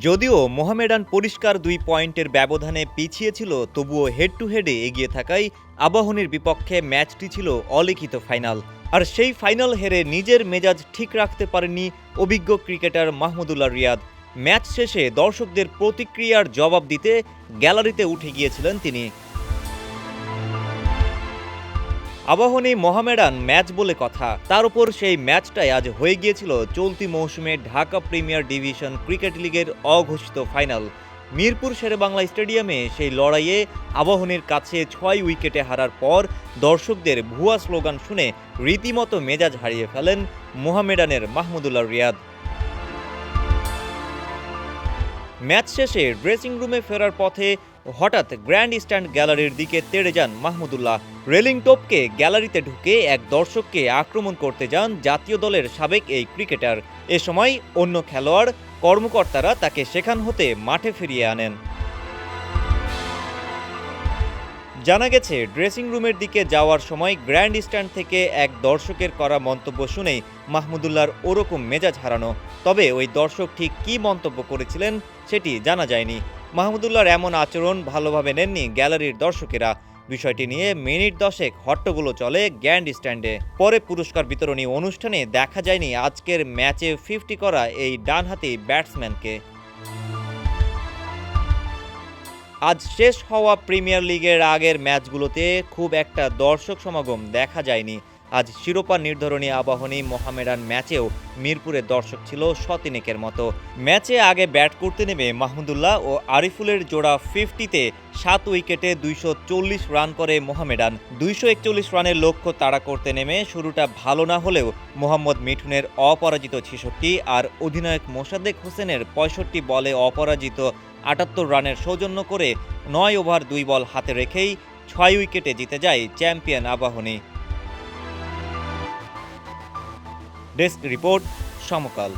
যদিও মোহামেডান পরিষ্কার ২ পয়েন্টের ব্যবধানে পিছিয়ে ছিল, তবুও হেড টু হেডে এগিয়ে থাকায় আবাহনীর বিপক্ষে ম্যাচটি ছিল অলিখিত ফাইনাল। আর সেই ফাইনাল হেরে নিজের মেজাজ ঠিক রাখতে পারেননি অভিজ্ঞ ক্রিকেটার মাহমুদুল্লাহ রিয়াদ। ম্যাচ শেষে দর্শকদের প্রতিক্রিয়ার জবাব দিতে গ্যালারিতে উঠে গিয়েছিলেন তিনি। আবাহনী মোহামেডান ম্যাচ বলে কথা, তার উপর সেই ম্যাচটাই আজ হয়ে গিয়েছিল চলতি মৌসুমে ঢাকা প্রিমিয়ার ডিভিশন ক্রিকেট লিগের অঘোষিত ফাইনাল। মিরপুর শেরেবাংলা স্টেডিয়ামে সেই লড়াইয়ে আবাহনীর কাছে ৬ উইকেটে হারার পর দর্শকদের ভুয়া স্লোগান শুনে রীতিমতো মেজাজ হারিয়ে ফেলেন মোহামেডানের মাহমুদুল্লাহ রিয়াদ। ম্যাচ শেষে ড্রেসিং রুমে ফেরার পথে হঠাৎ গ্র্যান্ড স্ট্যান্ড গ্যালারির দিকে তেড়ে যান মাহমুদুল্লাহ। রেলিং টপকে গ্যালারিতে ঢুকে এক দর্শককে আক্রমণ করতে যান জাতীয় দলের সাবেক এই ক্রিকেটার। এ সময় অন্য খেলোয়াড়, কর্মকর্তারা তাকে সেখান হতে মাঠে ফিরিয়ে আনেন। জানা গেছে, ড্রেসিং রুমের দিকে যাওয়ার সময় গ্র্যান্ড স্ট্যান্ড থেকে এক দর্শকের করা মন্তব্য শুনেই মাহমুদুল্লাহর ওরকম মেজাজ হারানো। তবে ওই দর্শক ঠিক কী মন্তব্য করেছিলেন সেটি জানা যায়নি। মাহমুদুল্লাহর এমন আচরণ ভালোভাবে নেননি গ্যালারির দর্শকেরা। বিষয়টি নিয়ে মিনিট 10 হট্টগোল চলে গ্র্যান্ড স্ট্যান্ডে। পরে পুরস্কার বিতরণী অনুষ্ঠানে দেখা যায়নি আজকের ম্যাচে 50 করা এই ডানহাতি ব্যাটসম্যানকে। আজ শেষ হওয়া প্রিমিয়ার লিগের আগের ম্যাচগুলোতে খুব একটা দর্শক সমাগম দেখা যায়নি। আজ শিরোপা নির্ধারণী আবাহনী মোহামেডান ম্যাচেও মিরপুরে দর্শক ছিল শতিনেকের মতো। ম্যাচে আগে ব্যাট করতে নেমে মাহমুদুল্লাহ ও আরিফুলের জোড়া 50-তে 7 উইকেটে 240 রান করে মোহামেডান। 241 রানের লক্ষ্য তাড়া করতে নেমে শুরুটা ভালো না হলেও মোহাম্মদ মিঠুনের অপরাজিত 66 আর অধিনায়ক মোসাদ্দেক হোসেনের 65 বলে অপরাজিত 78 রানের সৌজন্য করে 9 ওভার 2 বল হাতে রেখেই 6 উইকেটে জিতে যায় চ্যাম্পিয়ন আবাহনী। ডেস্ক রিপোর্ট, সমকাল।